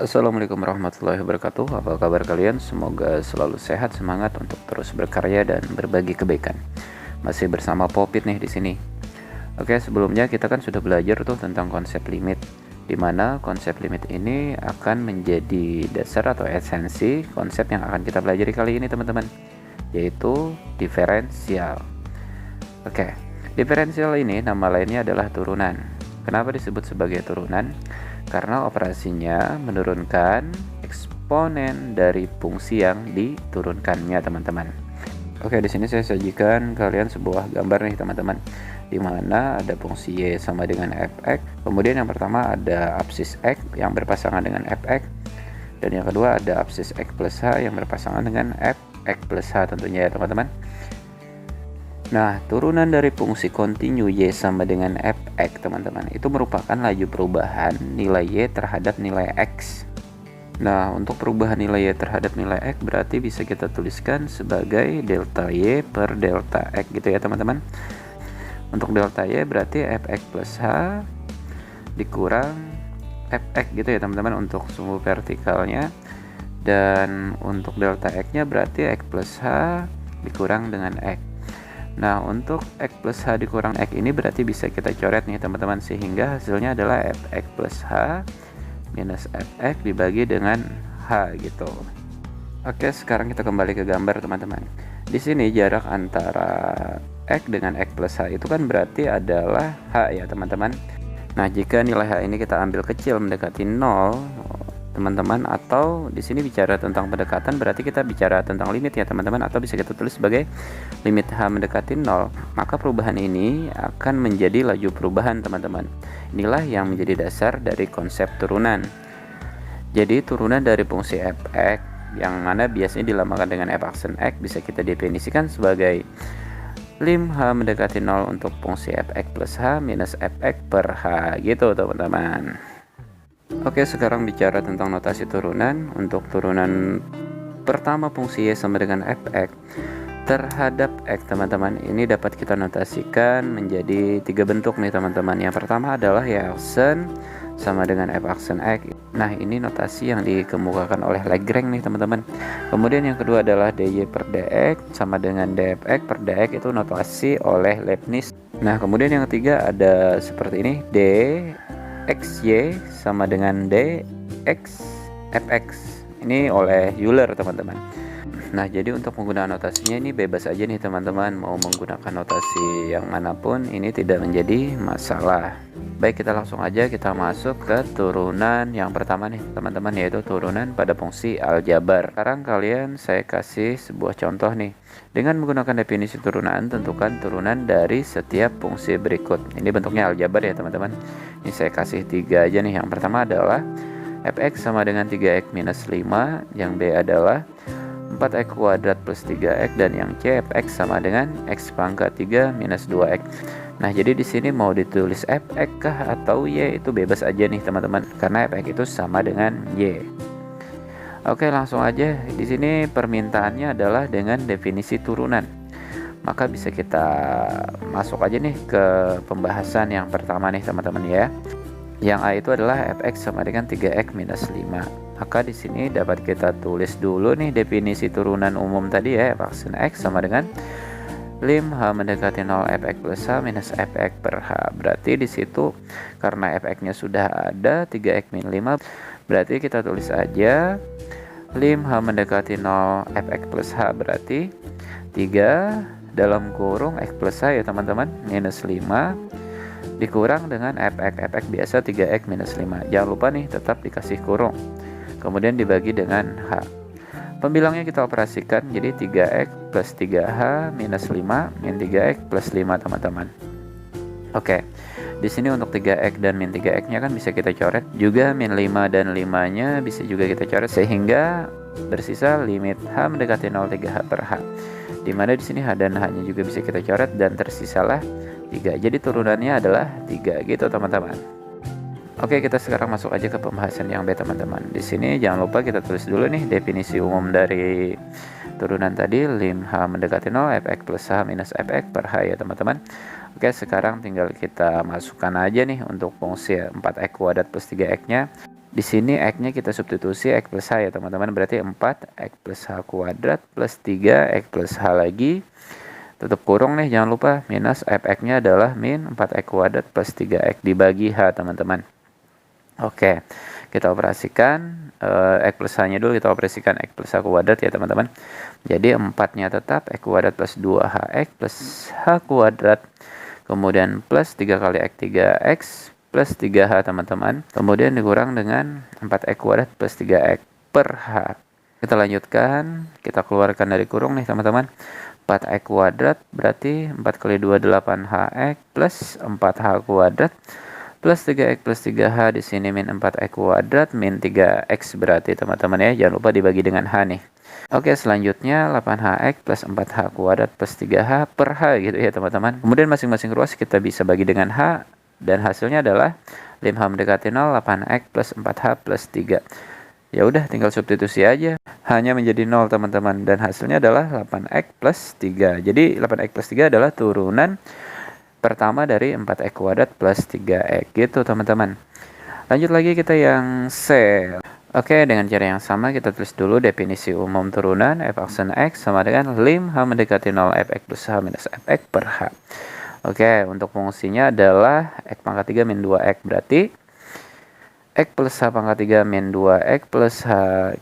Assalamualaikum warahmatullahi wabarakatuh. Apa kabar kalian? Semoga selalu sehat, semangat untuk terus berkarya dan berbagi kebaikan. Masih bersama Popit nih di sini. Oke, sebelumnya kita kan sudah belajar tuh tentang konsep limit, di mana konsep limit ini akan menjadi dasar atau esensi konsep yang akan kita pelajari kali ini, teman-teman, yaitu diferensial. Oke, diferensial ini nama lainnya adalah turunan. Kenapa disebut sebagai turunan? Karena operasinya menurunkan eksponen dari fungsi yang diturunkannya, teman-teman. Oke, di sini saya sajikan kalian sebuah gambar nih, teman-teman, di mana ada fungsi y sama dengan fx. Kemudian yang pertama ada absis x yang berpasangan dengan fx, dan yang kedua ada absis x plus h yang berpasangan dengan fx plus h tentunya ya, teman-teman. Nah, turunan dari fungsi kontinu y sama dengan fx, teman-teman, itu merupakan laju perubahan nilai y terhadap nilai x. Nah, untuk perubahan nilai y terhadap nilai x berarti bisa kita tuliskan sebagai delta y per delta x gitu ya, teman-teman. Untuk delta y berarti fx plus h dikurang fx gitu ya, teman-teman, untuk sumbu vertikalnya. Dan untuk delta x-nya berarti x plus h dikurang dengan x. Nah, untuk x plus h dikurang x ini berarti bisa kita coret nih, teman-teman, sehingga hasilnya adalah fx plus h minus fx dibagi dengan h gitu. Oke, sekarang kita kembali ke gambar, teman-teman. Di sini jarak antara x dengan x plus h itu kan berarti adalah h ya, teman-teman. Nah, jika nilai h ini kita ambil kecil mendekati 0, teman-teman, atau di sini bicara tentang pendekatan berarti kita bicara tentang limit ya, teman-teman, atau bisa kita tulis sebagai limit h mendekati 0, maka perubahan ini akan menjadi laju perubahan, teman-teman. Inilah yang menjadi dasar dari konsep turunan. Jadi turunan dari fungsi fx yang mana biasanya dilambangkan dengan f aksen x bisa kita definisikan sebagai lim h mendekati 0 untuk fungsi fx plus h minus fx per h gitu, teman-teman. Oke, sekarang bicara tentang notasi turunan. Untuk turunan pertama fungsi y sama dengan fx terhadap x, teman-teman, ini dapat kita notasikan menjadi 3 bentuk nih, teman-teman. Yang pertama adalah y aksen sama dengan f aksen x. Nah, ini notasi yang dikemukakan oleh Lagrange nih, teman-teman. Kemudian yang kedua adalah dy per dx sama dengan dfx per dx, itu notasi oleh Leibniz. Nah, kemudian yang ketiga ada seperti ini, xy sama dengan dx fx, ini oleh Euler, teman-teman. Nah, jadi untuk penggunaan notasinya ini bebas aja nih, teman-teman, mau menggunakan notasi yang manapun ini tidak menjadi masalah. Baik, kita langsung aja kita masuk ke turunan yang pertama nih, teman-teman, yaitu turunan pada fungsi aljabar. Sekarang kalian saya kasih sebuah contoh nih. Dengan menggunakan definisi turunan, tentukan turunan dari setiap fungsi berikut. Ini bentuknya aljabar ya, teman-teman. Ini saya kasih 3 aja nih. Yang pertama adalah fx sama dengan 3x minus 5, yang b adalah 4x kuadrat plus 3x, dan yang c fx sama dengan x pangkat 3 minus 2x. Nah, jadi di sini mau ditulis fx kah atau y itu bebas aja nih, teman-teman, karena fx itu sama dengan y. Oke, langsung aja. Di sini permintaannya adalah dengan definisi turunan. Maka bisa kita masuk aja nih ke pembahasan yang pertama nih, teman-teman ya. Yang a itu adalah fx sama dengan 3x minus 5. Maka di sini dapat kita tulis dulu nih definisi turunan umum tadi ya, f aksen x sama dengan lim h mendekati 0 fx plus h minus fx per h. Berarti di situ karena fx-nya sudah ada 3x min 5, berarti kita tulis aja lim h mendekati 0 fx plus h, berarti 3 dalam kurung x plus h ya, teman-teman, minus 5 dikurang dengan fx biasa 3x minus 5. Jangan lupa nih tetap dikasih kurung, kemudian dibagi dengan h. Pembilangnya kita operasikan, jadi 3x plus 3h minus 5 min 3x plus 5, teman-teman. Oke, di sini untuk 3x dan min 3x-nya kan bisa kita coret, juga min 5 dan 5-nya bisa juga kita coret, sehingga bersisa limit h mendekati 0 3h per h, dimana di sini h dan h-nya juga bisa kita coret, dan tersisalah 3. Jadi turunannya adalah 3 gitu, teman-teman. Oke, kita sekarang masuk aja ke pembahasan yang B, teman-teman. Di sini jangan lupa kita tulis dulu nih definisi umum dari turunan tadi, lim h mendekati 0 fx plus h minus fx per h ya, teman-teman. Oke, sekarang tinggal kita masukkan aja nih untuk fungsi 4x kuadrat plus 3x nya. Di sini X-nya kita substitusi X plus H ya teman-teman. Berarti 4 X plus H kuadrat plus 3 X plus H lagi. Tutup kurung nih, jangan lupa. Minus Fx-nya adalah min 4X kuadrat plus 3X dibagi H teman-teman. Oke, kita operasikan X plus H-nya dulu. Kita operasikan X plus H kuadrat ya teman-teman. Jadi 4-nya tetap X kuadrat plus 2HX plus H kuadrat. Kemudian plus 3 kali X 3X plus 3H teman-teman. Kemudian dikurang dengan 4X kuadrat plus 3X per H. Kita lanjutkan. Kita keluarkan dari kurung nih teman-teman. 4X kuadrat berarti 4 kali 2 8HX plus 4H kuadrat plus 3X plus 3H. Di sini min 4X kuadrat min 3X berarti teman-teman ya. Jangan lupa dibagi dengan H nih. Oke, selanjutnya 8HX plus 4H kuadrat plus 3H per H gitu ya teman-teman. Kemudian masing-masing ruas kita bisa bagi dengan H. Dan hasilnya adalah 5H mendekati 0, 8X plus 4H plus 3. Ya udah, tinggal substitusi aja. Hanya menjadi 0 teman-teman. Dan hasilnya adalah 8X plus 3. Jadi 8X plus 3 adalah turunan pertama dari 4X kuadrat plus 3X gitu teman-teman. Lanjut lagi kita yang C. Oke, dengan cara yang sama kita tulis dulu definisi umum turunan f aksen X sama dengan lim H mendekati 0 Fx plus H minus Fx per H. Oke, untuk fungsinya adalah X pangkat 3 min 2X berarti X plus H pangkat 3 min 2X plus H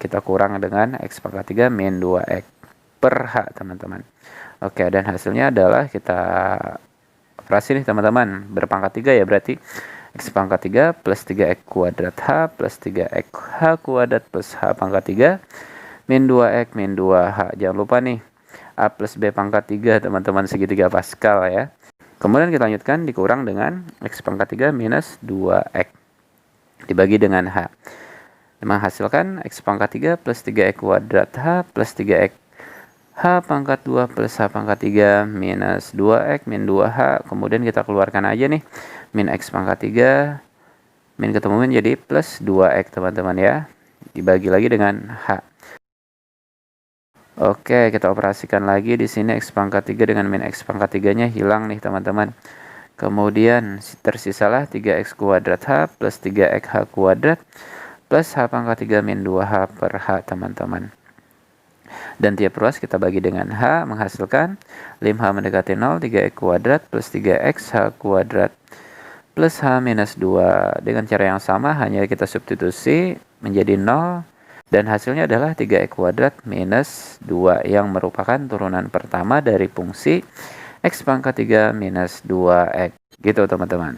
kita kurang dengan X pangkat 3 min 2X per H teman-teman. Oke, dan hasilnya adalah kita operasi nih teman-teman. Berpangkat 3 ya berarti X pangkat 3 plus 3X kuadrat H plus 3X H kuadrat plus H pangkat 3 min 2X min 2H. Jangan lupa nih A plus B pangkat 3 teman-teman, segitiga Pascal ya. Kemudian kita lanjutkan dikurang dengan X pangkat 3 minus 2X dibagi dengan H. Menghasilkan X pangkat 3 plus 3X kuadrat H plus 3X H pangkat 2 plus H pangkat 3 minus 2X min 2H. Kemudian kita keluarkan aja nih. Min X pangkat 3. Min ketemu min jadi plus 2X teman-teman ya. Dibagi lagi dengan H. Oke, kita operasikan lagi di sini X pangkat 3 dengan min X pangkat 3-nya hilang nih teman-teman. Kemudian tersisalah 3X kuadrat H plus 3X H kuadrat plus H pangkat 3 min 2H per H teman-teman. Dan tiap ruas kita bagi dengan H, menghasilkan 5H mendekati 0, 3X kuadrat plus 3X H kuadrat plus H minus 2. Dengan cara yang sama, hanya kita substitusi menjadi 0. Dan hasilnya adalah 3X kuadrat minus 2 yang merupakan turunan pertama dari fungsi X pangkat 3 minus 2X. Gitu teman-teman.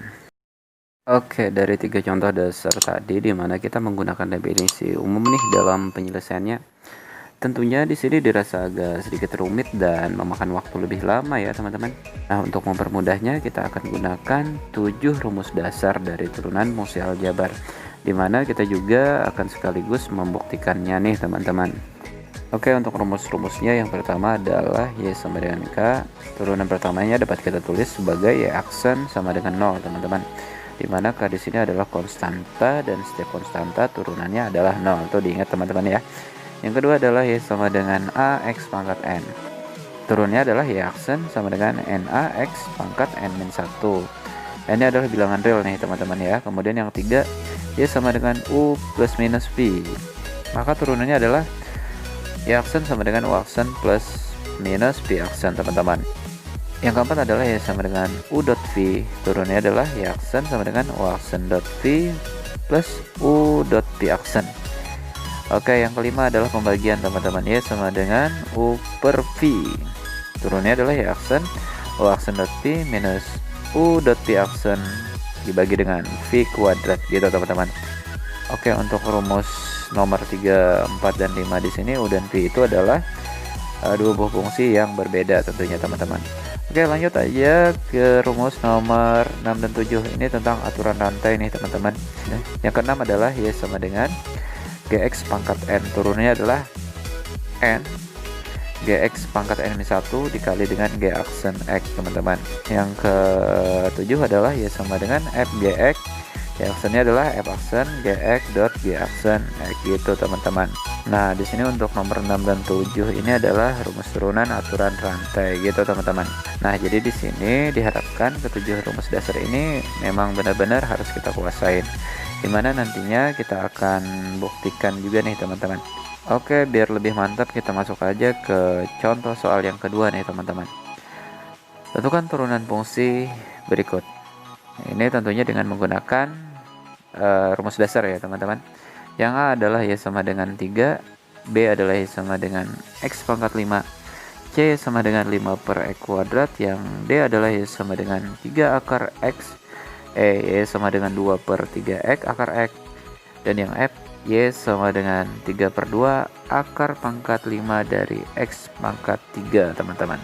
Oke, dari 3 contoh dasar tadi di mana kita menggunakan definisi umum nih dalam penyelesaiannya. Tentunya di sini dirasa agak sedikit rumit dan memakan waktu lebih lama ya teman-teman. Nah, untuk mempermudahnya kita akan gunakan 7 rumus dasar dari turunan fungsi aljabar, di mana kita juga akan sekaligus membuktikannya nih teman-teman. Oke, untuk rumus-rumusnya yang pertama adalah Y sama dengan K. Turunan pertamanya dapat kita tulis sebagai Y aksen sama dengan 0 teman-teman. Di mana K di sini adalah konstanta dan setiap konstanta turunannya adalah 0. Itu diingat teman-teman ya. Yang kedua adalah Y sama dengan AX pangkat N. Turunnya adalah Y aksen sama dengan NAX pangkat N-1. Ini adalah bilangan real nih teman-teman ya. Kemudian yang ketiga, Y sama dengan U plus minus V. Maka turunannya adalah Y aksen sama dengan U aksen plus minus V aksen teman-teman. Yang keempat adalah Y sama dengan U dot V. Turunnya adalah Y aksen sama dengan U aksen dot V plus U dot V aksen. Oke, yang kelima adalah pembagian teman-teman. Y sama dengan U per V. Turunnya adalah Y aksen U aksen dot V minus U dot V aksen dibagi dengan V kuadrat gitu teman-teman. Oke, untuk rumus nomor 3, 4, dan 5 di sini U dan V itu adalah dua buah fungsi yang berbeda tentunya teman-teman. Oke, lanjut aja ke rumus nomor 6 dan 7. Ini tentang aturan rantai nih teman-teman. Yang keenam adalah Y sama dengan Gx pangkat N. Turunnya adalah N Gx pangkat N-1 dikali dengan G aksen X teman-teman. Yang ke-7 adalah Y sama dengan Fgx. Y aksennya adalah F aksen Gx dot G aksen X gitu teman-teman. Nah, di sini untuk nomor 6 dan 7 ini adalah rumus turunan aturan rantai gitu teman-teman. Nah, jadi di sini diharapkan ke-7 rumus dasar ini memang benar-benar harus kita kuasain. dimana nantinya kita akan buktikan juga nih teman-teman. Oke, biar lebih mantap kita masuk aja ke contoh soal yang kedua nih teman-teman. Tentukan turunan fungsi berikut. Ini tentunya dengan menggunakan rumus dasar ya teman-teman. Yang A adalah Y sama dengan 3, B adalah Y sama dengan X pangkat 5, C sama dengan 5 per X kuadrat, yang D adalah Y sama dengan 3 akar X, Y sama dengan 2 per 3X akar X, dan yang F, Y sama dengan 3 per 2 akar pangkat 5 dari X pangkat 3 teman-teman.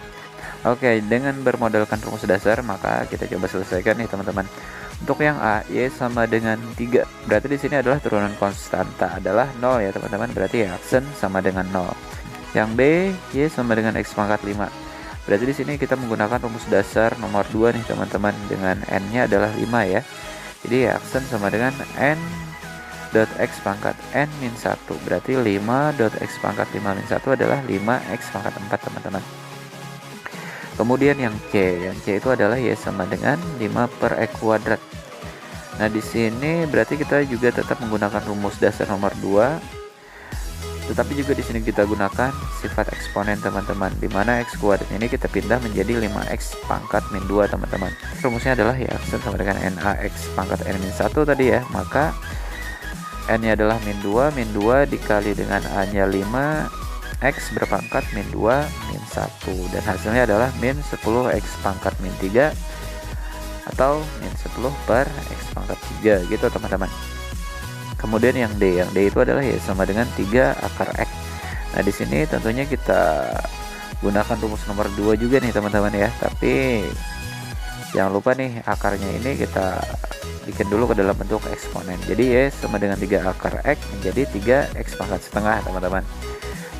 Oke, dengan bermodalkan rumus dasar maka kita coba selesaikan nih teman-teman. Untuk yang A, Y sama dengan 3. Berarti di sini adalah turunan konstanta adalah 0 ya teman-teman. Berarti ya aksen sama dengan 0. Yang B, Y sama dengan X pangkat 5. Berarti di sini kita menggunakan rumus dasar nomor 2 nih teman-teman, dengan N-nya adalah 5 ya. Jadi ya aksen sama dengan N dot X pangkat N min 1. Berarti 5 dot X pangkat 5 min 1 adalah 5X pangkat 4 teman-teman. Kemudian yang C itu adalah Y sama dengan 5 per X kuadrat. Nah, di sini berarti kita juga tetap menggunakan rumus dasar nomor 2. Tetapi juga di sini kita gunakan sifat eksponen teman-teman, di mana X kuadrat ini kita pindah menjadi 5X pangkat min 2 teman-teman. Rumusnya adalah Y aksen sama dengan NaX pangkat N min 1 tadi ya. Maka N-nya adalah min 2 dikali dengan A-nya 5, X berpangkat min 2 min 1, dan hasilnya adalah min 10X pangkat min 3 atau min 10 per X pangkat 3 gitu teman-teman. Kemudian yang D itu adalah Y sama dengan 3 akar X. Nah, di sini tentunya kita gunakan rumus nomor 2 juga nih teman-teman ya, tapi jangan lupa nih akarnya ini kita bikin dulu ke dalam bentuk eksponen. Jadi Y sama dengan 3 akar X menjadi 3X pangkat setengah teman-teman.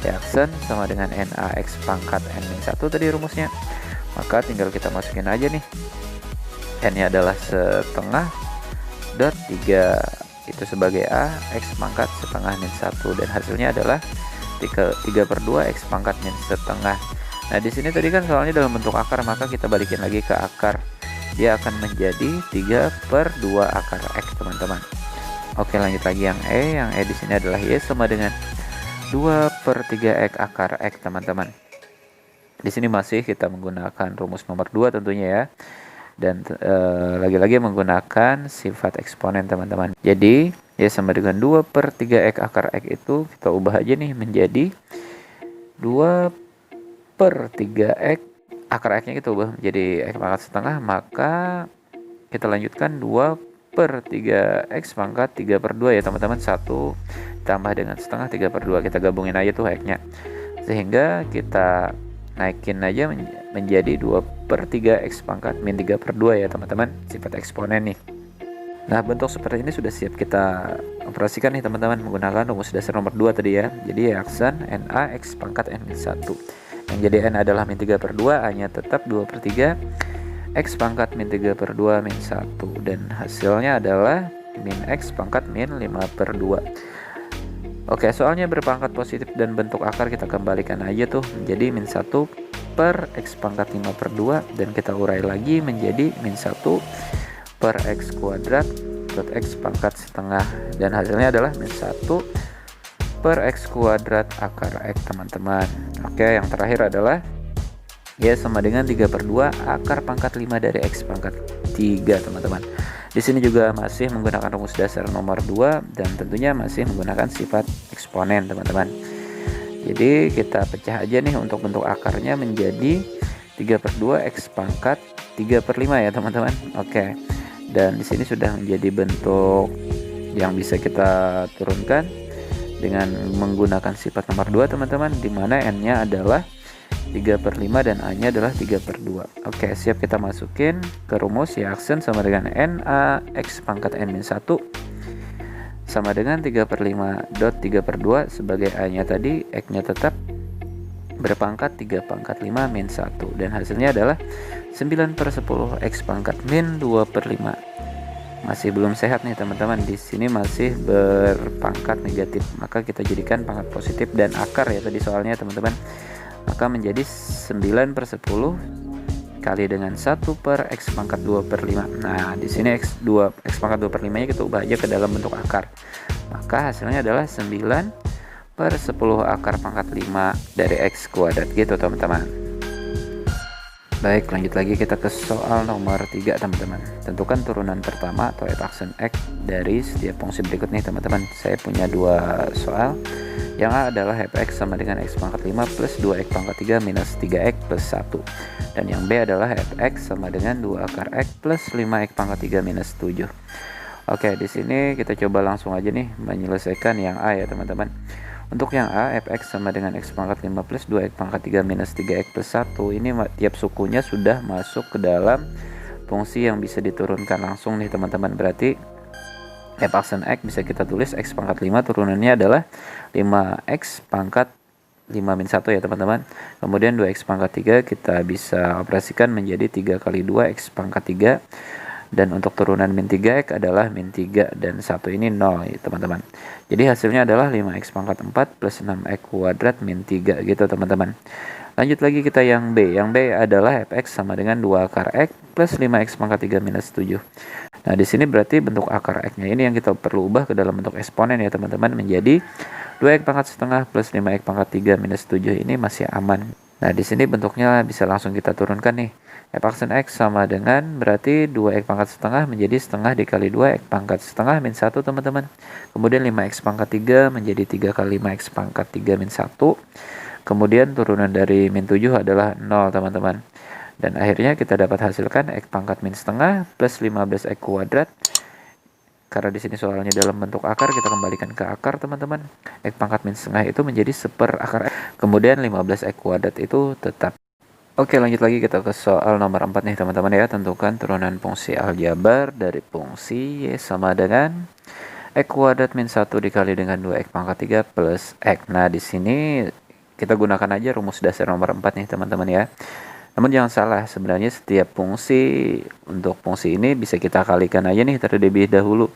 Aksen sama dengan NaX pangkat N-1 tadi rumusnya. Maka tinggal kita masukin aja nih. N-nya adalah setengah dot 3 itu sebagai A, X pangkat setengah min 1, dan hasilnya adalah 3 per 2 X pangkat min setengah. Nah, di sini tadi kan soalnya dalam bentuk akar, maka kita balikin lagi ke akar. Dia akan menjadi 3 per 2 akar X teman-teman. Oke, lanjut lagi yang E. Yang E di sini adalah Y sama dengan 2 per 3X akar X teman-teman. Di sini masih kita menggunakan rumus nomor 2 tentunya ya. Dan lagi-lagi menggunakan sifat eksponen teman-teman. Jadi Y sama dengan 2 per 3X akar X itu kita ubah aja nih menjadi 2 per 3X akar X-nya kita ubah menjadi X pangkat setengah. Maka kita lanjutkan 2 per 3X pangkat 3 per 2 ya teman-teman. 1 tambah dengan setengah 3 per 2, kita gabungin aja tuh X-nya, sehingga kita naikin aja menjadi 2 per 3X pangkat min 3 per 2 ya teman-teman, sifat eksponen nih. Nah, bentuk seperti ini sudah siap kita operasikan nih teman-teman menggunakan rumus dasar nomor 2 tadi ya. Jadi aksen NaX pangkat N min 1, yang jadi N adalah min 3 per 2, A nya tetap 2 per 3 X pangkat min 3 per 2 min 1, dan hasilnya adalah min X pangkat min 5 per 2. Oke, soalnya berpangkat positif dan bentuk akar kita kembalikan aja tuh menjadi min 1 per X pangkat 5 per 2, dan kita urai lagi menjadi min 1 per X kuadrat dot X pangkat setengah, dan hasilnya adalah min 1 per X kuadrat akar X teman-teman. Oke, yang terakhir adalah Y sama dengan 3 per 2 akar pangkat 5 dari X pangkat 3 teman-teman. Di sini juga masih menggunakan rumus dasar nomor 2 dan tentunya masih menggunakan sifat eksponen teman-teman. Jadi kita pecah aja nih untuk bentuk akarnya menjadi 3 per 2 X pangkat 3 per 5 ya teman-teman. Oke, dan di sini sudah menjadi bentuk yang bisa kita turunkan dengan menggunakan sifat nomor 2 teman-teman, di mana N-nya adalah 3 per 5 dan A-nya adalah 3 per 2. Oke, siap kita masukin ke rumus ya. Aksen sama dengan NaX pangkat N min 1 sama dengan 3 per 5 dot 3 per 2 sebagai A-nya tadi, X-nya tetap berpangkat 3 pangkat 5 min 1, dan hasilnya adalah 9 per 10 X pangkat min 2 per 5. Masih belum sehat nih teman-teman, di sini masih berpangkat negatif, maka kita jadikan pangkat positif dan akar ya tadi soalnya teman-teman. Maka menjadi 9 per 10 dikali dengan 1 per X pangkat 2 per 5. Nah, di sini X pangkat 2 per 5 nya kita ubah aja ke dalam bentuk akar. Maka hasilnya adalah 9 per 10 akar pangkat 5 dari X kuadrat gitu teman-teman. Baik, lanjut lagi kita ke soal nomor 3 teman-teman. Tentukan turunan pertama atau f aksen X dari setiap fungsi berikut nih teman-teman. Saya punya dua soal. Yang A adalah fx sama dengan x pangkat 5 plus 2x pangkat 3 minus 3x plus 1. Dan yang B adalah fx sama dengan 2 akar x plus 5x pangkat 3 minus 7. Oke, di sini kita coba langsung aja nih menyelesaikan yang A ya teman-teman. Untuk yang A, fx sama dengan x pangkat 5 plus 2x pangkat 3 minus 3x plus 1. Ini tiap sukunya sudah masuk ke dalam fungsi yang bisa diturunkan langsung nih teman-teman. Berarti f aksen x bisa kita tulis x pangkat 5 turunannya adalah 5x pangkat 5 min 1 ya teman-teman. Kemudian 2x pangkat 3 kita bisa operasikan menjadi 3 kali 2x pangkat 3. Dan untuk turunan min 3x adalah min 3 dan 1 ini 0 ya teman-teman. Jadi hasilnya adalah 5x pangkat 4 plus 6x kuadrat min 3 gitu teman-teman. Lanjut lagi kita yang B. Yang B adalah fx sama dengan 2 akar x plus 5x pangkat 3 minus 7. Nah, di sini berarti bentuk akar x-nya ini yang kita perlu ubah ke dalam bentuk eksponen ya teman-teman, menjadi 2x pangkat setengah plus 5x pangkat 3 minus 7. Ini masih aman. Nah, di sini bentuknya bisa langsung kita turunkan nih. F aksen x sama dengan berarti 2x pangkat setengah menjadi setengah dikali 2x pangkat setengah min 1 teman-teman. Kemudian 5x pangkat 3 menjadi 3 kali 5x pangkat 3 min 1. Kemudian turunan dari min 7 adalah 0 teman-teman. Dan akhirnya kita dapat hasilkan x pangkat min setengah plus 15x kuadrat. Karena di sini soalnya dalam bentuk akar, kita kembalikan ke akar teman-teman. X pangkat min setengah itu menjadi 1 akar x. Kemudian 15x kuadrat itu tetap. Oke, lanjut lagi kita ke soal nomor 4 nih teman-teman ya. Tentukan turunan fungsi aljabar dari fungsi y sama dengan x kuadrat min 1 dikali dengan 2x pangkat 3 plus x. Nah, di sini kita gunakan aja rumus dasar nomor 4 nih teman-teman ya. Namun jangan salah, sebenarnya setiap fungsi untuk fungsi ini bisa kita kalikan aja nih terlebih dahulu.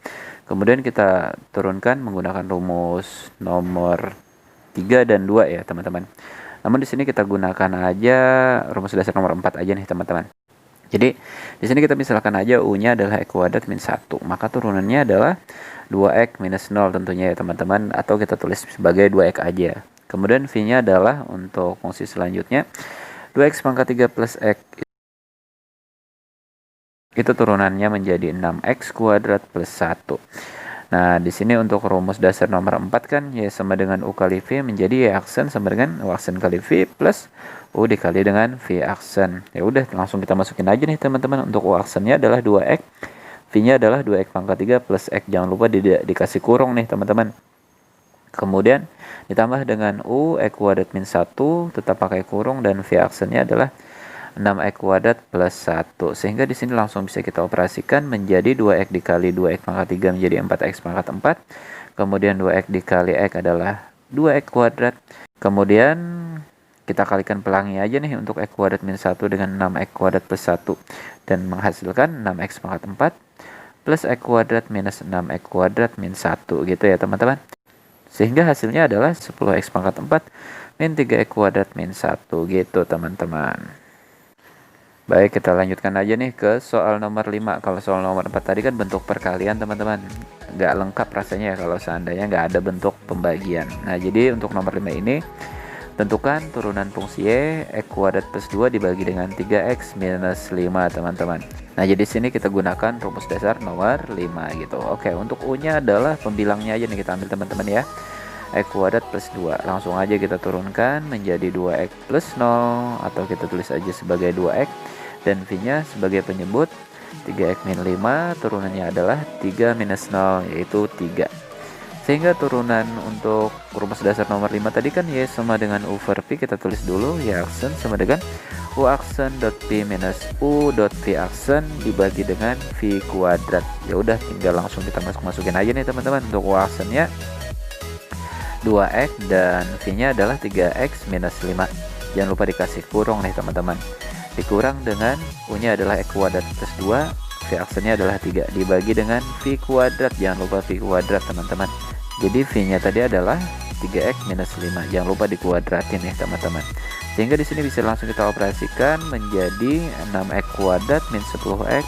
Kemudian kita turunkan menggunakan rumus nomor 3 dan 2 ya teman-teman. Namun di sini kita gunakan aja rumus dasar nomor 4 aja nih teman-teman. Jadi di sini kita misalkan aja u-nya adalah x kuadrat min 1, maka turunannya adalah 2x minus 0 tentunya ya teman-teman, atau kita tulis sebagai 2x aja. Kemudian v-nya adalah untuk fungsi selanjutnya 2x pangkat 3 plus x. Itu turunannya menjadi 6x kuadrat plus 1. Nah, di sini untuk rumus dasar nomor 4 kan y sama dengan u kali v menjadi y aksen sama dengan u aksen kali v plus u dikali dengan v aksen. Ya udah, langsung kita masukin aja nih teman-teman. Untuk u aksennya adalah 2x, v-nya adalah 2x pangkat 3 plus x. Jangan lupa dikasih kurung nih teman-teman. Kemudian ditambah dengan u x kuadrat min 1 tetap pakai kurung, dan v aksennya adalah 6x kuadrat plus 1. Sehingga di sini langsung bisa kita operasikan menjadi 2x dikali 2x pangkat 3 menjadi 4x pangkat 4. Kemudian 2x dikali x adalah 2x kuadrat. Kemudian kita kalikan pelangi aja nih untuk x kuadrat min 1 dengan 6x kuadrat plus 1. Dan menghasilkan 6x pangkat 4 plus x kuadrat minus 6x kuadrat min 1 gitu ya teman-teman. Sehingga hasilnya adalah 10x pangkat 4 min 3x kuadrat min 1 gitu teman-teman. Baik, kita lanjutkan aja nih ke soal nomor 5. Kalau soal nomor 4 tadi kan bentuk perkalian teman-teman. Nggak lengkap rasanya ya kalau seandainya nggak ada bentuk pembagian. Nah, jadi untuk nomor 5 ini, tentukan turunan fungsi y x kuadrat plus 2 dibagi dengan 3x minus 5 teman-teman. Nah, jadi sini kita gunakan rumus dasar nomor 5 gitu. Oke, untuk u-nya adalah pembilangnya aja nih kita ambil teman-teman ya. X kuadrat plus 2. Langsung aja kita turunkan menjadi 2x plus 0, atau kita tulis aja sebagai 2x. Dan v-nya sebagai penyebut 3x min 5, turunannya adalah 3 minus 0, yaitu 3. Sehingga turunan untuk rumus dasar nomor 5 tadi kan y sama dengan u per v, kita tulis dulu y aksen sama dengan u aksen dot v minus u dot v aksen dibagi dengan v kuadrat. Ya udah, tinggal langsung kita masukin aja nih teman-teman. Untuk u aksennya 2x dan v-nya adalah 3x minus 5. Jangan lupa dikasih kurung nih teman-teman. Dikurang dengan u-nya adalah x kuadrat plus 2, v aksennya adalah 3 dibagi dengan v kuadrat. Jangan lupa v kuadrat teman-teman. Jadi v-nya tadi adalah 3x minus 5. Jangan lupa dikuadratin ya teman-teman. Sehingga di sini bisa langsung kita operasikan menjadi 6x kuadrat min 10x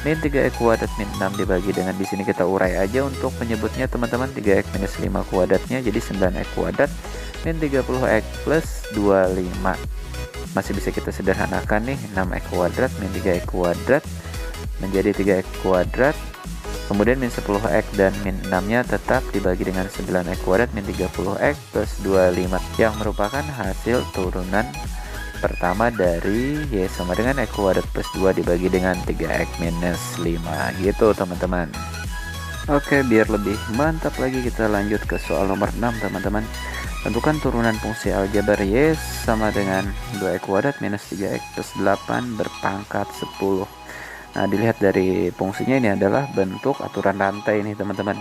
min 3x kuadrat min 6 dibagi dengan, di sini kita urai aja untuk menyebutnya teman-teman, 3x minus 5 kuadratnya jadi 9x kuadrat min 30x plus 25. Masih bisa kita sederhanakan nih, 6x kuadrat min 3x kuadrat menjadi 3x kuadrat, kemudian min 10x dan min 6 nya tetap dibagi dengan 9x kuadrat min 30x plus 25 yang merupakan hasil turunan pertama dari Y sama dengan X kuadrat plus 2 dibagi dengan 3x minus 5 gitu teman-teman. Oke, biar lebih mantap lagi kita lanjut ke soal nomor 6 teman-teman. Tentukan turunan fungsi aljabar Y sama dengan 2x kuadrat minus 3x plus 8 berpangkat 10. Nah, dilihat dari fungsinya ini adalah bentuk aturan rantai ini teman-teman.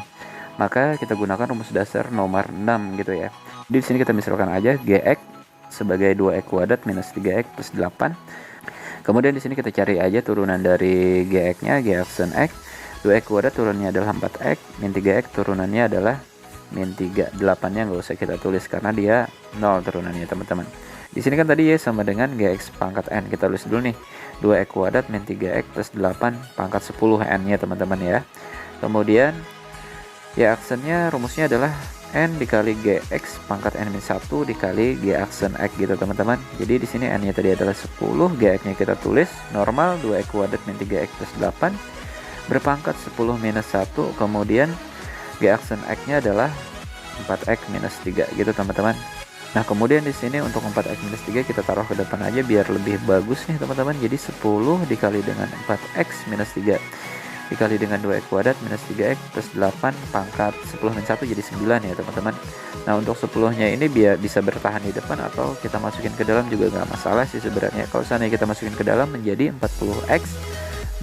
Maka kita gunakan rumus dasar nomor 6 gitu ya. Di sini kita misalkan aja Gx sebagai 2x kuadrat minus 3x plus 8. Kemudian di sini kita cari aja turunan dari Gx-nya, G aksen X. 2x kuadrat turunannya adalah 4x, min 3x turunannya adalah min 3. 8-nya nggak usah kita tulis karena dia 0 turunannya teman-teman. Di sini kan tadi Y sama dengan Gx pangkat N. Kita tulis dulu nih, 2x kuadrat min 3x plus 8 pangkat 10 N-nya teman-teman ya. Kemudian Y aksennya rumusnya adalah N dikali Gx pangkat N-1 dikali G aksen X gitu teman-teman. Jadi di sini N-nya tadi adalah 10, Gx-nya kita tulis normal 2x kuadrat min 3x plus 8 berpangkat 10 minus 1, kemudian G aksen X-nya adalah 4x minus 3 gitu teman-teman. Nah, kemudian di sini untuk 4x minus 3 kita taruh ke depan aja biar lebih bagus nih teman-teman. Jadi 10 dikali dengan 4x minus 3 dikali dengan 2x kuadrat minus 3x plus 8 pangkat 10 min 1 jadi 9 ya teman-teman. Nah, untuk 10-nya ini biar bisa bertahan di depan atau kita masukin ke dalam juga nggak masalah sih sebenarnya. Kalau seandainya kita masukin ke dalam menjadi 40x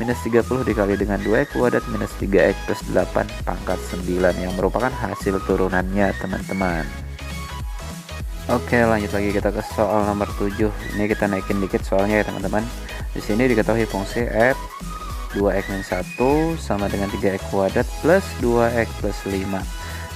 minus 30 dikali dengan 2x kuadrat minus 3x plus 8 pangkat 9 yang merupakan hasil turunannya teman-teman. Oke, lanjut lagi kita ke soal nomor 7. Ini kita naikin dikit soalnya ya teman-teman. Di sini diketahui fungsi f 2x min 1 sama dengan 3x kuadrat plus 2x plus 5.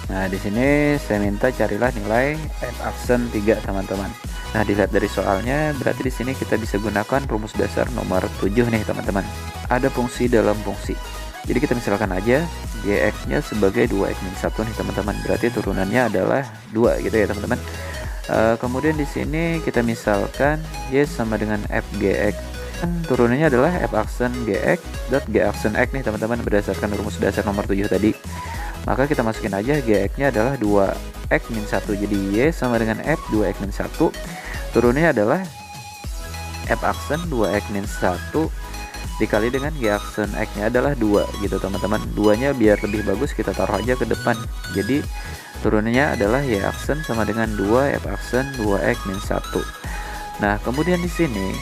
Nah, di sini saya minta carilah nilai f aksen 3 teman-teman. Nah, dilihat dari soalnya berarti di sini kita bisa gunakan rumus dasar nomor 7 nih teman-teman. Ada fungsi dalam fungsi. Jadi kita misalkan aja Gx-nya sebagai 2x min 1 nih teman-teman. Berarti turunannya adalah 2 gitu ya teman-teman. Kemudian di sini kita misalkan Y sama dengan fGx, turunannya adalah f aksen Gx dot G aksen X nih teman-teman berdasarkan rumus dasar nomor 7 tadi. Maka kita masukin aja Gx-nya adalah 2x min 1. Jadi Y sama dengan f 2x min 1. Turunannya adalah f aksen 2x min 1 dikali dengan G aksen X-nya adalah 2 gitu teman-teman. 2-nya biar lebih bagus kita taruh aja ke depan. Jadi turunannya adalah Y aksen sama dengan 2 f aksen 2x min 1. Nah, kemudian di sini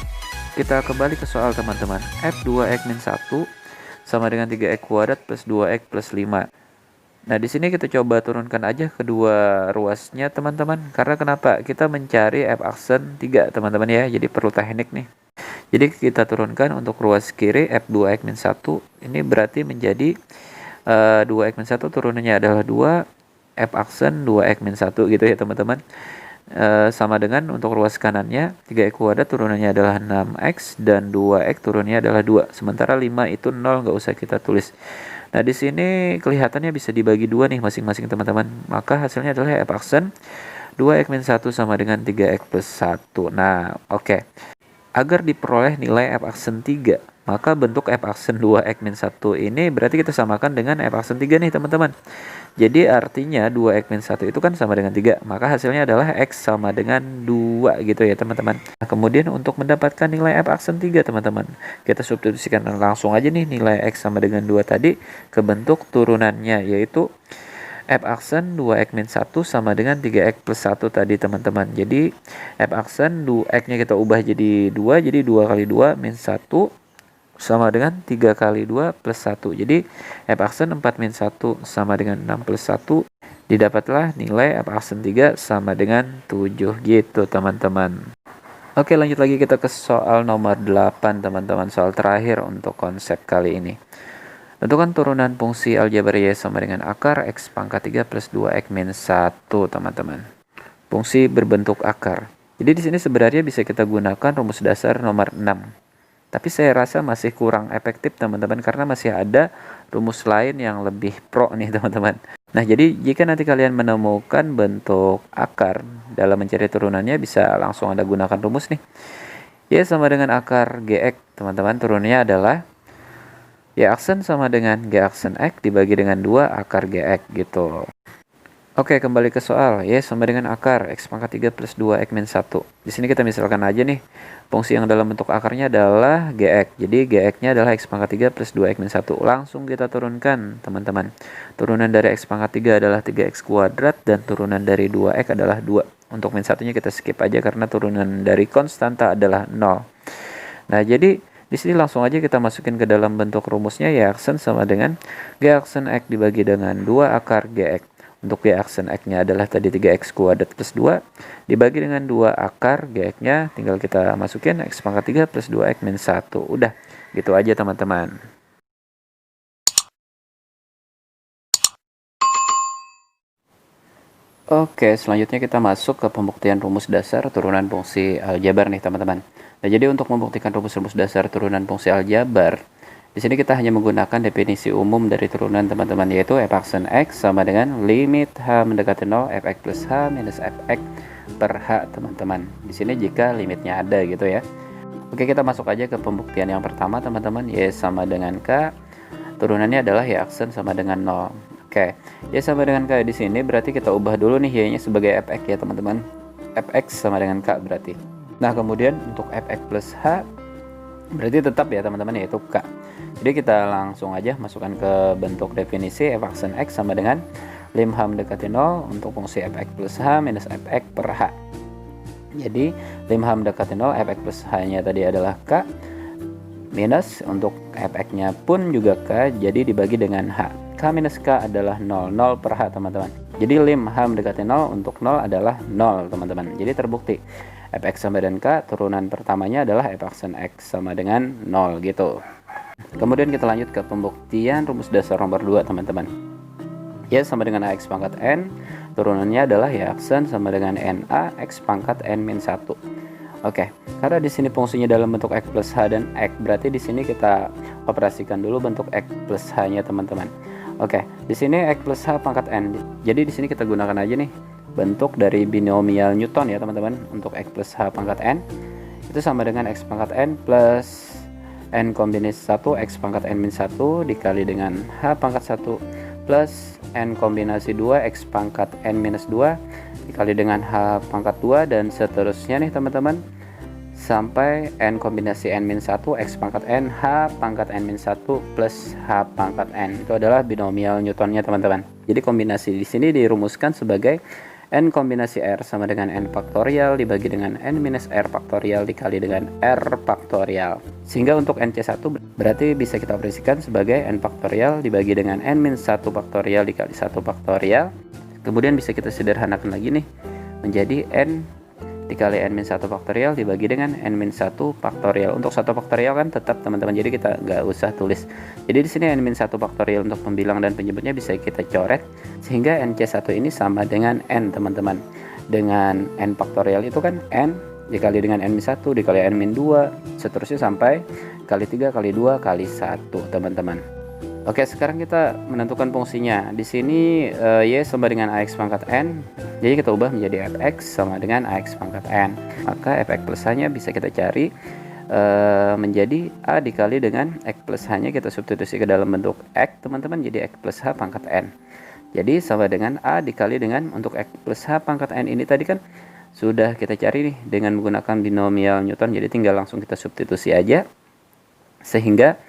kita kembali ke soal teman-teman. F 2x min 1 sama dengan 3x kuadrat plus 2x plus 5. Nah, di sini kita coba turunkan aja kedua ruasnya teman-teman. Karena kenapa? Kita mencari f aksen 3 teman-teman ya. Jadi perlu teknik nih. Jadi kita turunkan untuk ruas kiri f 2x min 1. Ini berarti menjadi 2x min 1 turunannya adalah 2 f aksen 2x min 1 gitu ya teman-teman. Sama dengan untuk ruas kanannya 3x kuadrat turunannya adalah 6x dan 2x turunannya adalah 2. Sementara 5 itu 0, nggak usah kita tulis. Nah, di sini kelihatannya bisa dibagi 2 nih masing-masing teman-teman. Maka hasilnya adalah f aksen 2x min 1 sama dengan 3x plus 1. Nah, oke. Agar diperoleh nilai f aksen 3, maka bentuk f aksen 2x min 1 ini berarti kita samakan dengan f aksen 3 nih teman-teman. Jadi artinya 2x min 1 itu kan sama dengan 3, maka hasilnya adalah x sama dengan 2 gitu ya teman-teman. Nah, kemudian untuk mendapatkan nilai f aksen 3 teman-teman, kita substitusikan langsung aja nih nilai x sama dengan 2 tadi ke bentuk turunannya, yaitu f aksen 2x min 1 sama dengan 3x plus 1 tadi teman-teman. Jadi f aksen x-nya kita ubah jadi 2, jadi 2 kali 2 min 1 sama dengan 3 kali 2 plus 1. Jadi f aksen 4 min 1 sama dengan 6 plus 1. Didapatlah nilai f aksen 3 sama dengan 7 gitu teman-teman. Oke, lanjut lagi kita ke soal nomor 8 teman-teman. Soal terakhir untuk konsep kali ini. Tentukan turunan fungsi aljabar Y sama dengan akar X pangkat 3 plus 2X min 1 teman-teman. Fungsi berbentuk akar. Jadi di sini sebenarnya bisa kita gunakan rumus dasar nomor 6. Tapi saya rasa masih kurang efektif teman-teman, karena masih ada rumus lain yang lebih pro nih teman-teman. Nah, jadi jika nanti kalian menemukan bentuk akar dalam mencari turunannya, bisa langsung Anda gunakan rumus nih. Y sama dengan akar Gx, teman-teman. Turunannya adalah Y aksen sama dengan G aksen X dibagi dengan 2 akar Gx gitu. Oke, kembali ke soal. Y sama dengan akar X pangkat 3 plus 2 X min 1. Di sini kita misalkan aja nih, fungsi yang dalam bentuk akarnya adalah Gx. Jadi Gx-nya adalah X pangkat 3 plus 2 X min 1. Langsung kita turunkan, teman-teman. Turunan dari X pangkat 3 adalah 3X kuadrat, dan turunan dari 2X adalah 2. Untuk min 1-nya kita skip aja karena turunan dari konstanta adalah 0. Nah, jadi di sini langsung aja kita masukin ke dalam bentuk rumusnya. Y aksen sama dengan G aksen X dibagi dengan 2 akar Gx. Untuk Y aksen X-nya adalah tadi 3X kuadrat plus 2. Dibagi dengan 2 akar Gx-nya, tinggal kita masukin X pangkat 3 plus 2X min 1. Udah, gitu aja teman-teman. Oke, selanjutnya kita masuk ke pembuktian rumus dasar turunan fungsi aljabar nih teman-teman. Nah, jadi untuk membuktikan rumus-rumus dasar turunan fungsi aljabar, di sini kita hanya menggunakan definisi umum dari turunan teman-teman, yaitu f aksen X sama dengan limit H mendekati 0 fx plus H minus fx per H, teman-teman. Di sini jika limitnya ada gitu ya. Oke, kita masuk aja ke pembuktian yang pertama teman-teman. Y sama dengan K, turunannya adalah Y aksen sama dengan 0. Oke, Y sama dengan K di sini berarti kita ubah dulu nih Y-nya sebagai fx ya teman-teman. Fx sama dengan K berarti. Nah, kemudian untuk fx plus H berarti tetap ya teman-teman, yaitu K. Jadi kita langsung aja masukkan ke bentuk definisi f aksen X sama dengan lim H mendekati 0 untuk fungsi fx plus H minus fx per H. Jadi lim H mendekati 0, fx plus H-nya tadi adalah K, minus untuk fx-nya pun juga K, jadi dibagi dengan H. K minus K adalah 0, 0 per H teman-teman. Jadi lim H mendekati 0 untuk 0 adalah 0 teman-teman. Jadi terbukti fx sama dengan K, turunan pertamanya adalah f aksen X sama dengan 0 gitu. Kemudian kita lanjut ke pembuktian rumus dasar nomor 2 teman-teman. Y sama dengan AX pangkat N, turunannya adalah Y aksen sama dengan NA X pangkat N min 1. Oke, karena di sini fungsinya dalam bentuk X plus H dan X, berarti di sini kita operasikan dulu bentuk X plus H-nya teman-teman. Oke, di sini X plus H pangkat N. Jadi di sini kita gunakan aja nih bentuk dari binomial Newton ya teman-teman. Untuk X plus H pangkat N itu sama dengan X pangkat N plus N kombinasi 1 X pangkat N min 1 dikali dengan H pangkat 1 plus N kombinasi 2 X pangkat N minus 2 dikali dengan H pangkat 2 dan seterusnya nih teman-teman, sampai N kombinasi N min 1 X pangkat N H pangkat N min 1 plus H pangkat N. Itu adalah binomial Newtonnya teman-teman. Jadi kombinasi di sini dirumuskan sebagai N kombinasi R sama dengan N faktorial dibagi dengan N minus R faktorial dikali dengan R faktorial. Sehingga untuk NC1 berarti bisa kita operasikan sebagai N faktorial dibagi dengan N minus 1 faktorial dikali 1 faktorial. Kemudian bisa kita sederhanakan lagi nih menjadi N dikali N min 1 faktorial dibagi dengan N min 1 faktorial. Untuk 1 faktorial kan tetap teman-teman, jadi kita nggak usah tulis. Jadi di sini N min 1 faktorial untuk pembilang dan penyebutnya bisa kita coret, sehingga NC1 ini sama dengan N teman-teman. Dengan N faktorial itu kan N dikali dengan N min 1 dikali N min 2 seterusnya sampai kali 3 kali 2 kali 1 teman-teman. Oke, sekarang kita menentukan fungsinya. Di sini Y sama dengan AX pangkat N. Jadi kita ubah menjadi Fx sama dengan AX pangkat N. Maka Fx plus H-nya bisa kita cari menjadi A dikali dengan X plus H-nya kita substitusi ke dalam bentuk X teman-teman, jadi X plus H pangkat N. Jadi sama dengan A dikali dengan untuk X plus H pangkat N ini tadi kan sudah kita cari nih dengan menggunakan binomial Newton. Jadi tinggal langsung kita substitusi aja, sehingga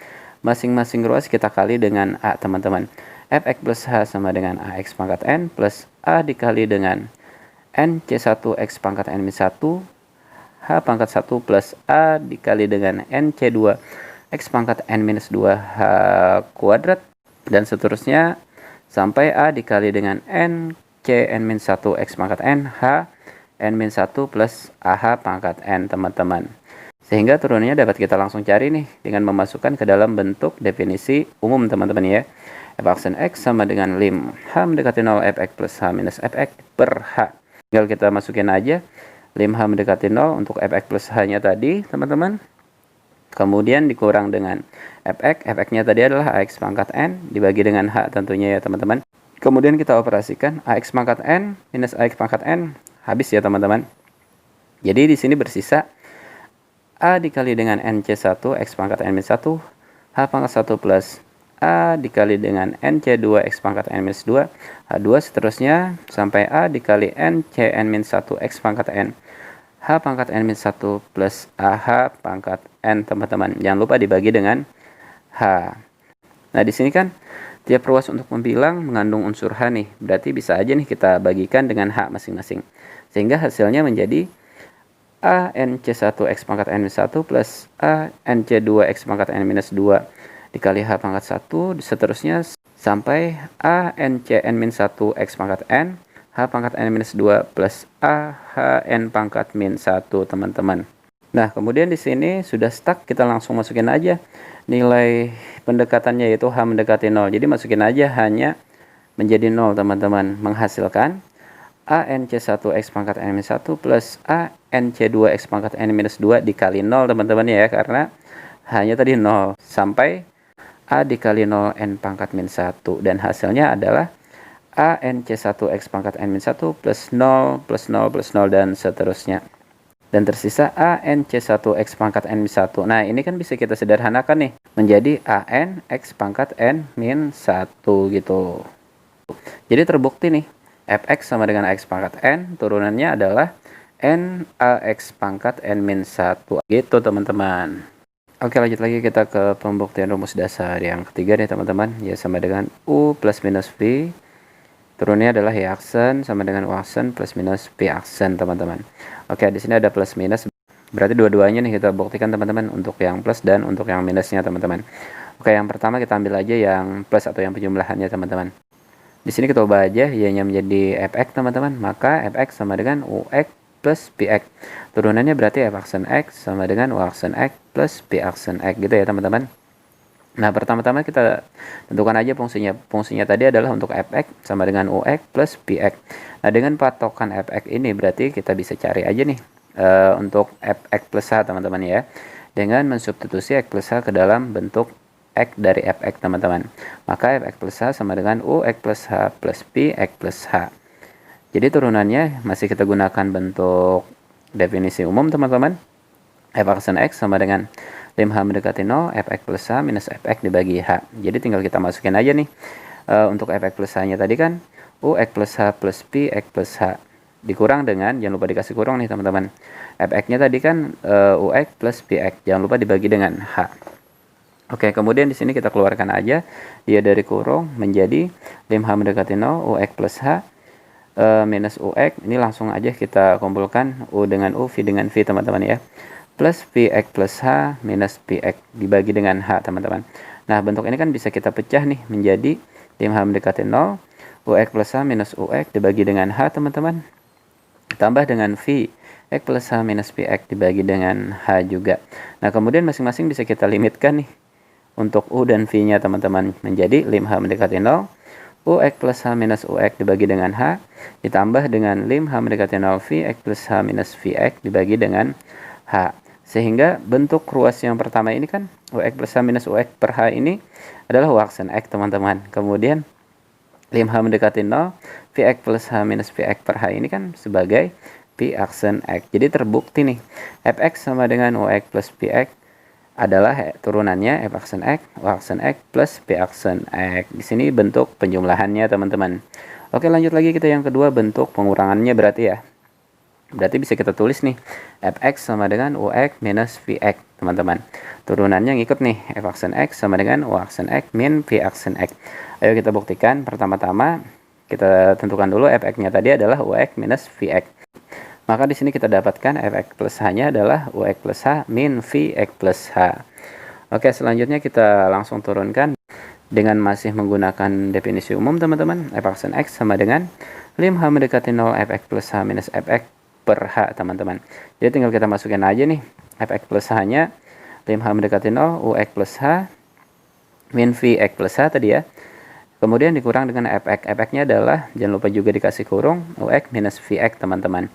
masing-masing ruas kita kali dengan A teman-teman. Fx plus H sama dengan AX pangkat N plus A dikali dengan NC1 X pangkat N min 1 H pangkat 1 plus A dikali dengan NC2 X pangkat N minus 2 H kuadrat dan seterusnya sampai A dikali dengan NC N min 1 X pangkat N H N min 1 plus AH pangkat N teman-teman. Sehingga turunannya dapat kita langsung cari nih dengan memasukkan ke dalam bentuk definisi umum teman-teman ya. F aksen X sama dengan lim H mendekati 0 Fx plus H minus Fx per H. Tinggal kita masukin aja lim H mendekati 0 untuk fx plus H-nya tadi, teman-teman. Kemudian dikurang dengan fx-nya tadi adalah AX pangkat N, dibagi dengan H tentunya ya, teman-teman. Kemudian kita operasikan AX pangkat N minus AX pangkat N, habis ya, teman-teman. Jadi di sini bersisa A dikali dengan NC1 X pangkat N-1, H pangkat 1 plus A dikali dengan NC2 X pangkat N-2, H2 seterusnya sampai A dikali NCN-1 X pangkat N, H pangkat N-1 plus AH pangkat N, teman-teman. Jangan lupa dibagi dengan H. Nah, di sini kan tiap ruas untuk membilang mengandung unsur H nih. Berarti bisa aja nih kita bagikan dengan H masing-masing. Sehingga hasilnya menjadi ANC1 X pangkat N-1 plus ANC2 X pangkat N-2 dikali H pangkat 1, seterusnya sampai ANCN-1 X pangkat N, H pangkat N-2 plus AHN pangkat min 1, teman-teman. Nah, kemudian di sini sudah stuck, kita langsung masukin aja nilai pendekatannya, yaitu H mendekati 0. Jadi masukin aja hanya menjadi 0, teman-teman, menghasilkan ANC1 X pangkat N-1 plus ANC2 X pangkat N-2 dikali 0, teman-teman ya, karena hanya tadi 0 sampai A dikali 0 N pangkat min 1, dan hasilnya adalah ANC1 X pangkat N-1 plus 0 plus 0 plus 0 dan seterusnya. Dan tersisa ANC1 X pangkat N-1. Nah, ini kan bisa kita sederhanakan nih menjadi AN X pangkat N-1 gitu. Jadi terbukti nih, fx sama dengan x pangkat n, turunannya adalah n ax pangkat n-1 gitu, teman-teman. Oke, lanjut lagi kita ke pembuktian rumus dasar yang ketiga nih, teman-teman. Ya, sama dengan u plus minus v, turunnya adalah y aksen sama dengan u aksen plus minus v aksen, teman-teman. Oke, di sini ada plus minus, berarti dua-duanya nih kita buktikan, teman-teman, untuk yang plus dan untuk yang minusnya, teman-teman. Oke, yang pertama kita ambil aja yang plus atau yang penjumlahannya, teman-teman. Di sini kita ubah aja y-nya menjadi fx, teman-teman. Maka fx sama dengan ux plus px. Turunannya berarti f aksen x sama dengan u aksen x plus p aksen x gitu ya, teman-teman. Nah, pertama-tama kita tentukan aja fungsinya. Fungsinya tadi adalah untuk fx sama dengan ux plus px. Nah, dengan patokan fx ini berarti kita bisa cari aja nih untuk fx plus h, teman-teman ya, dengan mensubstitusi x plus h ke dalam bentuk X dari fx, teman-teman. Maka fx plus h sama dengan ux plus h plus p x plus h. Jadi turunannya masih kita gunakan bentuk definisi umum, teman-teman. F aksen x sama dengan lim h mendekati 0 fx plus h minus fx dibagi h. Jadi tinggal kita masukin aja nih untuk fx plus h nya tadi kan ux plus h plus p x plus h dikurang dengan, jangan lupa dikasih kurang nih, teman-teman, fx nya tadi kan ux plus px, jangan lupa dibagi dengan h. Oke, kemudian di sini kita keluarkan aja dia dari kurung menjadi lim h mendekati 0 ux plus h minus ux. Ini langsung aja kita kumpulkan u dengan u, v dengan v, teman-teman ya, plus px plus h minus px dibagi dengan h, teman-teman. Nah, bentuk ini kan bisa kita pecah nih menjadi lim h mendekati 0 ux plus h minus ux dibagi dengan h, teman-teman, tambah dengan v x plus h minus px dibagi dengan h juga. Nah, kemudian masing-masing bisa kita limitkan nih untuk u dan v nya, teman-teman, menjadi lim h mendekati 0 ux plus h minus ux dibagi dengan h ditambah dengan lim h mendekati 0 v x plus h minus vx dibagi dengan h. Sehingga bentuk ruas yang pertama ini kan ux plus h minus ux per h ini adalah u aksen x, teman-teman. Kemudian lim h mendekati 0 vx plus h minus vx per h ini kan sebagai p aksen x. Jadi terbukti nih fx sama dengan ux plus px adalah turunannya f aksen x, u aksen x plus p aksen x. Di sini bentuk penjumlahannya, teman-teman. Oke, lanjut lagi kita yang kedua, bentuk pengurangannya berarti ya. Berarti bisa kita tulis nih fx sama dengan ux minus vx, teman-teman. Turunannya ngikut nih, f aksen x sama dengan u aksen x min v aksen x. Ayo kita buktikan. Pertama-tama kita tentukan dulu fx-nya tadi adalah ux minus vx. Maka di sini kita dapatkan fx plus h-nya adalah ux plus h min vx plus h. Oke, selanjutnya kita langsung turunkan dengan masih menggunakan definisi umum, teman-teman. F aksen x sama dengan lim h mendekati 0 fx plus h minus fx per h, teman-teman. Jadi tinggal kita masukin aja nih fx plus h-nya, lim h mendekati 0 ux plus h min vx plus h tadi ya. Kemudian dikurang dengan fx. Fx-nya adalah, jangan lupa juga dikasih kurung, ux minus vx, teman-teman.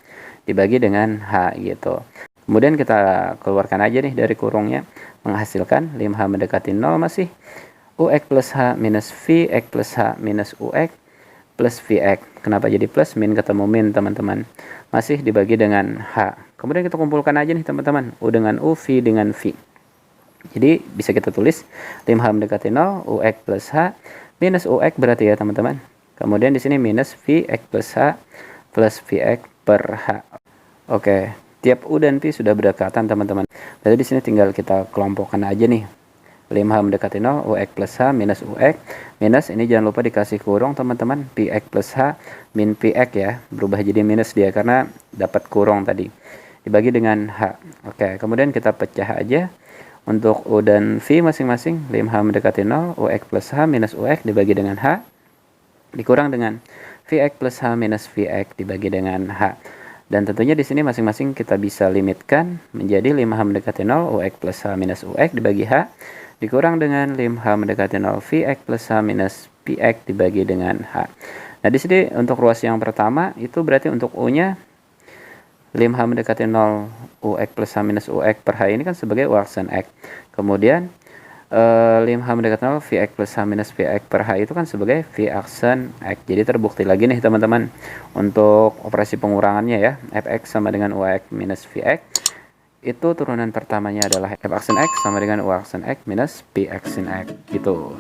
dibagi dengan H gitu. Kemudian kita keluarkan aja nih dari kurungnya, menghasilkan 5H mendekati 0 masih UX plus H minus VX plus H minus UX plus VX. Kenapa jadi plus? Min ketemu min teman-teman. Masih dibagi dengan H. Kemudian kita kumpulkan aja nih teman-teman. U dengan U, V dengan V. Jadi bisa kita tulis 5H mendekati 0, UX plus H minus UX berarti ya teman-teman. Kemudian di sini minus VX plus H plus VX per H. Oke, tiap U dan V sudah berdekatan teman-teman. Berarti di sini tinggal kita kelompokkan aja nih. 5H mendekati 0, UX plus H minus UX. Minus ini jangan lupa dikasih kurung teman-teman. PX plus H min PX ya. Berubah jadi minus dia karena dapat kurung tadi. Dibagi dengan H. Oke, kemudian kita pecah aja. Untuk U dan V masing-masing. 5H mendekati 0, UX plus H minus UX dibagi dengan H. Dikurang dengan VX plus H minus VX dibagi dengan H. Dan tentunya di sini masing-masing kita bisa limitkan menjadi 5H mendekati 0, UX plus H minus UX dibagi H. Dikurang dengan 5H mendekati 0, VX plus H minus PX dibagi dengan H. Nah, di sini untuk ruas yang pertama itu berarti untuk U-nya 5H mendekati 0, UX plus H minus UX per H ini kan sebagai U aksen X. Kemudian 5H mendekati 0, VX plus H minus VX per H itu kan sebagai V aksen X. Jadi terbukti lagi nih teman-teman untuk operasi pengurangannya ya. Fx sama dengan UX minus VX. Itu turunan pertamanya adalah F aksen X sama dengan U aksen X minus P aksen X gitu.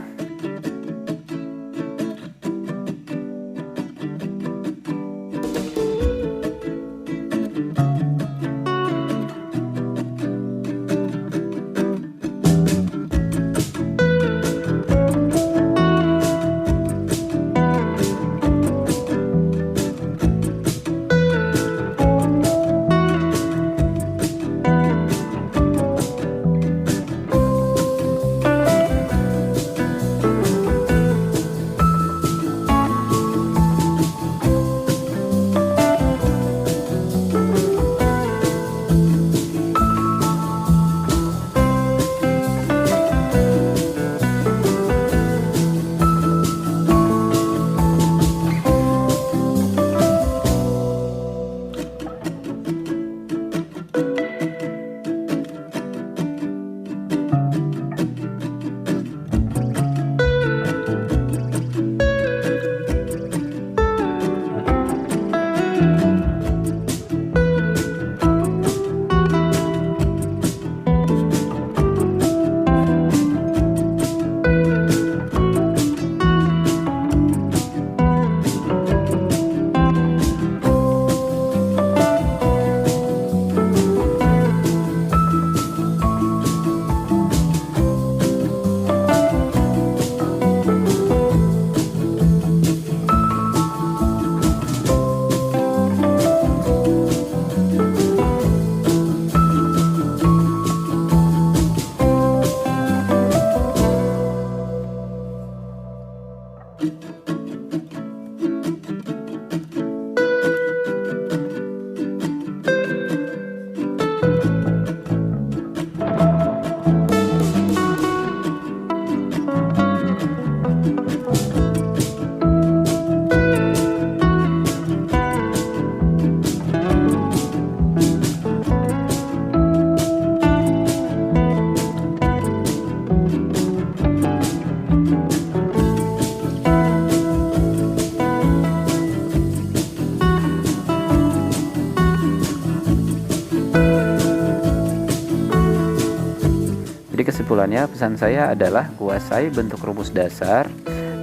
Jadi kesimpulannya pesan saya adalah kuasai bentuk rumus dasar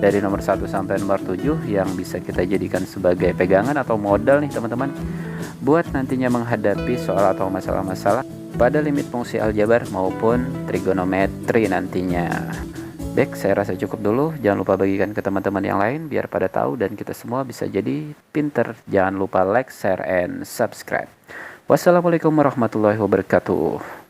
dari nomor 1 sampai nomor 7 yang bisa kita jadikan sebagai pegangan atau modal nih teman-teman buat nantinya menghadapi soal atau masalah-masalah pada limit fungsi aljabar maupun trigonometri nantinya. Baik, saya rasa cukup dulu. Jangan lupa bagikan ke teman-teman yang lain biar pada tahu dan kita semua bisa jadi pinter. Jangan lupa like, share, and subscribe. Wassalamualaikum warahmatullahi wabarakatuh.